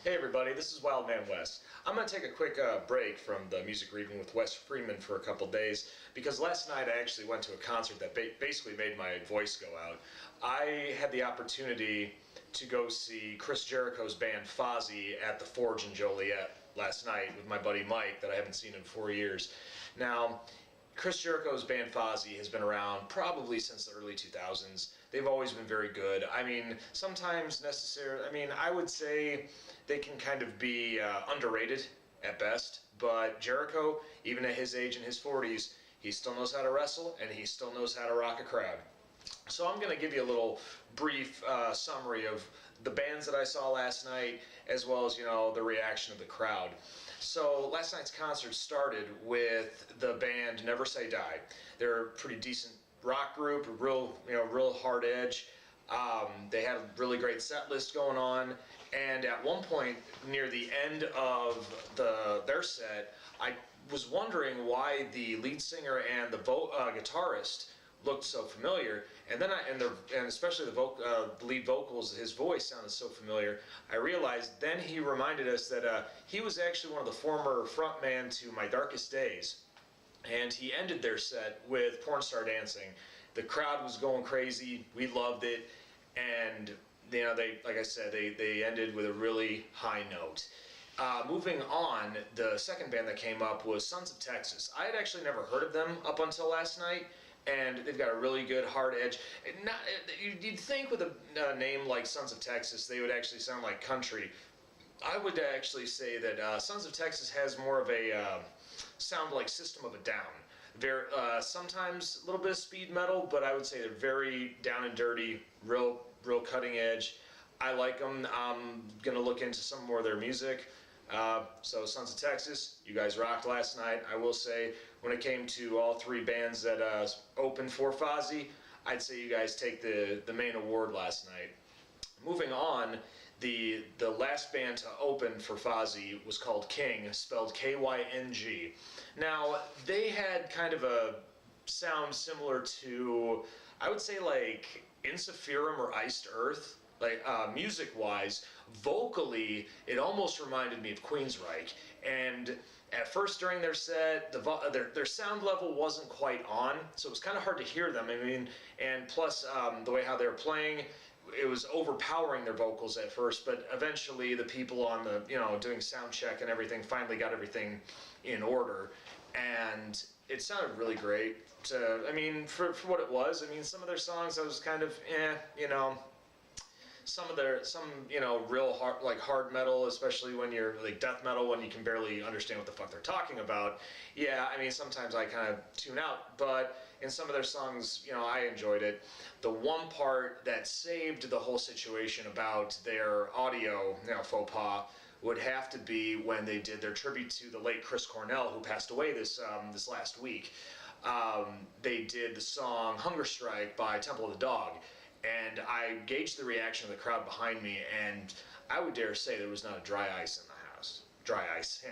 Hey everybody, this is Wildman Wess. I'm going to take a quick break from the music reading with Wes Freeman for a couple days because last night I actually went to a concert that basically made my voice go out. I had the opportunity to go see Chris Jericho's band Fozzy at the Forge in Joliet last night with my buddy Mike that I haven't seen in 4 years. Now, Chris Jericho's band Fozzy has been around probably since the early 2000s. They've always been very good. I mean, sometimes necessarily, I would say they can kind of be underrated at best, but Jericho, even at his age in his 40s, he still knows how to wrestle and he still knows how to rock a crowd. So I'm going to give you a little brief summary of the bands that I saw last night, as well as, the reaction of the crowd. So last night's concert started with the band Never Say Die. They're a pretty decent rock group, real hard edge. They had a really great set list going on, and at one point near the end of their set, I was wondering why the lead singer and the guitarist looked so familiar, and then and especially the lead vocals, his voice sounded so familiar. I realized then he reminded us that he was actually one of the former frontman to My Darkest Days, and he ended their set with Porn Star Dancing. The crowd was going crazy. We loved it, and they, like I said, they ended with a really high note. Moving on, the second band that came up was Sons of Texas. I had actually never heard of them up until last night, and they've got a really good hard edge. You'd think with a name like Sons of Texas, they would actually sound like country. I would actually say that Sons of Texas has more of a sound like System of a Down. Sometimes a little bit of speed metal, but I would say they're very down and dirty, real cutting edge. I like them. I'm going to look into some more of their music. So Sons of Texas, you guys rocked last night. I will say, when it came to all three bands that opened for Fozzy, I'd say you guys take the main award last night. Moving on, the last band to open for Fozzy was called King, spelled K-Y-N-G. Now, they had kind of a sound similar to, I would say, like Insufferum or Iced Earth. Like music-wise, vocally, it almost reminded me of Queensryche. And at first during their set, their sound level wasn't quite on, so it was kind of hard to hear them. And plus the way how they were playing, it was overpowering their vocals at first. But eventually, the people on the doing sound check and everything finally got everything in order, and it sounded really great. For what it was. Some of their songs I was kind of some real hard metal, especially when you're like death metal, when you can barely understand what the fuck they're talking about. Yeah, sometimes I kind of tune out, but in some of their songs, I enjoyed it. The one part that saved the whole situation about their audio, faux pas, would have to be when they did their tribute to the late Chris Cornell, who passed away this last week. They did the song Hunger Strike by Temple of the Dog. And I gauged the reaction of the crowd behind me, and I would dare say there was not a dry ice in the house. Dry ice,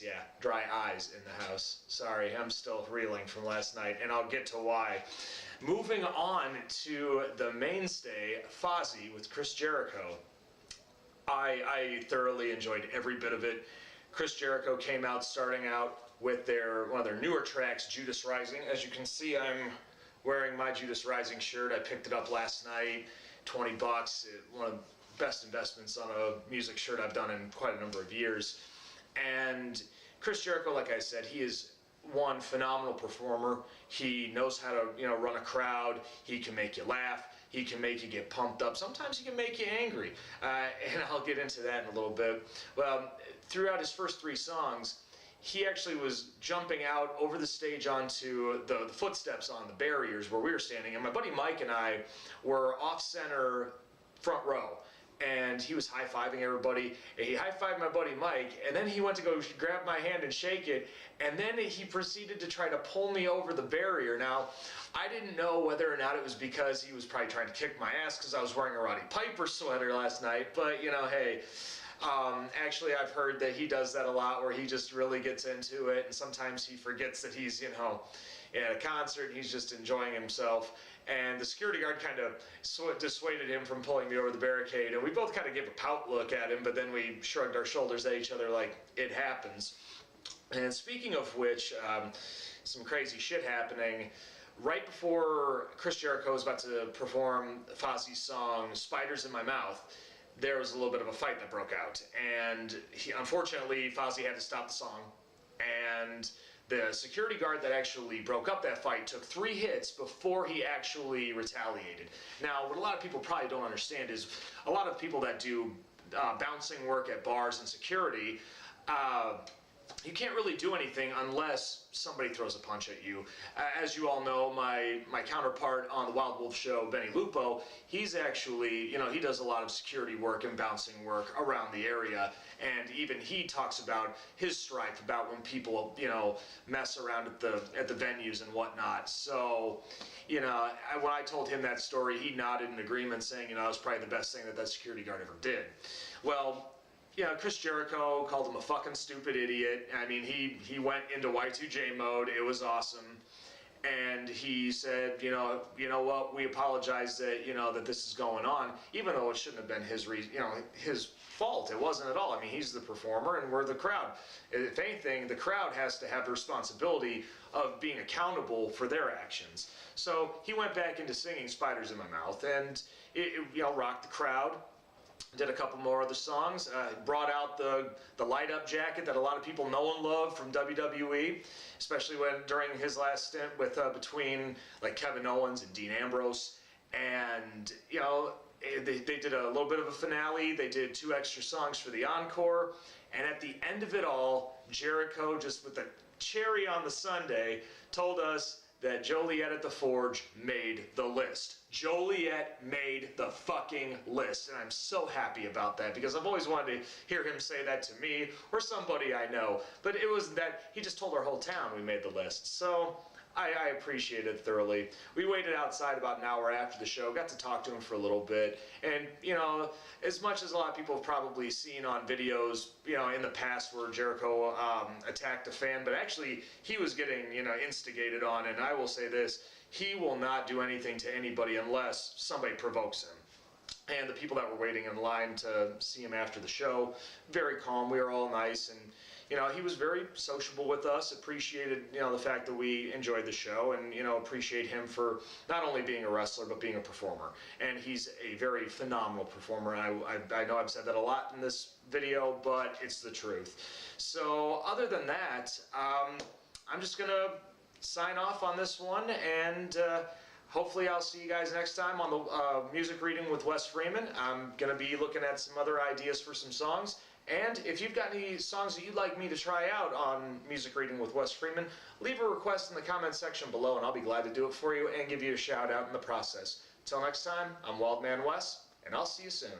yeah. Dry eyes in the house. Sorry, I'm still reeling from last night, and I'll get to why. Moving on to the mainstay, Fozzy with Chris Jericho. I thoroughly enjoyed every bit of it. Chris Jericho came out starting out with one of their newer tracks, Judas Rising. As you can see, I'm wearing my Judas Rising shirt. I picked it up last night, 20 bucks. One of the best investments on a music shirt I've done in quite a number of years. And Chris Jericho, like I said, he is one phenomenal performer. He knows how to, run a crowd. He can make you laugh. He can make you get pumped up. Sometimes he can make you angry. And I'll get into that in a little bit. Well, throughout his first three songs, he actually was jumping out over the stage onto the footsteps on the barriers where we were standing, and my buddy Mike and I were off-center front row, and he was high-fiving everybody. He high-fived my buddy Mike, and then he went to go grab my hand and shake it, and then he proceeded to try to pull me over the barrier. Now, I didn't know whether or not it was because he was probably trying to kick my ass because I was wearing a Roddy Piper sweater last night, but, hey, actually, I've heard that he does that a lot, where he just really gets into it, and sometimes he forgets that he's, at a concert, and he's just enjoying himself. and the security guard kind of dissuaded him from pulling me over the barricade, and we both kind of gave a pout look at him, but then we shrugged our shoulders at each other like, it happens. And speaking of which, some crazy shit happening. Right before Chris Jericho was about to perform Fozzy's song, Spiders in My Mouth, there was a little bit of a fight that broke out. And unfortunately, Fozzy had to stop the song. And the security guard that actually broke up that fight took 3 hits before he actually retaliated. Now, what a lot of people probably don't understand is a lot of people that do bouncing work at bars and security, you can't really do anything unless somebody throws a punch at you. As you all know, my counterpart on the Wild Wolf show, Benny Lupo, he's actually, he does a lot of security work and bouncing work around the area, and even he talks about his strife about when people, mess around at the venues and whatnot. So, when I told him that story, he nodded in agreement, saying, it was probably the best thing that security guard ever did. Well, Chris Jericho called him a fucking stupid idiot. I mean, he went into Y2J mode. It was awesome. And he said, you know what, we apologize that, that this is going on, even though it shouldn't have been his his fault. It wasn't at all. I mean, he's the performer and we're the crowd. If anything, the crowd has to have the responsibility of being accountable for their actions. So he went back into singing Spiders in My Mouth, and it rocked the crowd. Did a couple more other songs, brought out the light-up jacket that a lot of people know and love from WWE, especially during his last stint with between like Kevin Owens and Dean Ambrose. And they did a little bit of a finale. They did 2 extra songs for the encore, and at the end of it all, Jericho, just with the cherry on the sundae, told us that Joliet at the Forge made the list. Joliet made the fucking list, and I'm so happy about that, because I've always wanted to hear him say that to me or somebody I know, but it was that he just told our whole town we made the list. So I appreciate it thoroughly. We waited outside about an hour after the show, got to talk to him for a little bit, and as much as a lot of people have probably seen on videos, in the past where Jericho attacked a fan, but actually he was getting, instigated on, and I will say this, he will not do anything to anybody unless somebody provokes him. And the people that were waiting in line to see him after the show, very calm, we were all nice, and he was very sociable with us, appreciated, the fact that we enjoyed the show, and, appreciate him for not only being a wrestler, but being a performer. And he's a very phenomenal performer, and I know I've said that a lot in this video, but it's the truth. So, other than that, I'm just gonna sign off on this one, and hopefully I'll see you guys next time on the Music Reading with Wes Freeman. I'm gonna be looking at some other ideas for some songs. And if you've got any songs that you'd like me to try out on Music Reading with Wes Freeman, leave a request in the comment section below, and I'll be glad to do it for you and give you a shout out in the process. Till next time, I'm Wildman Wes, and I'll see you soon.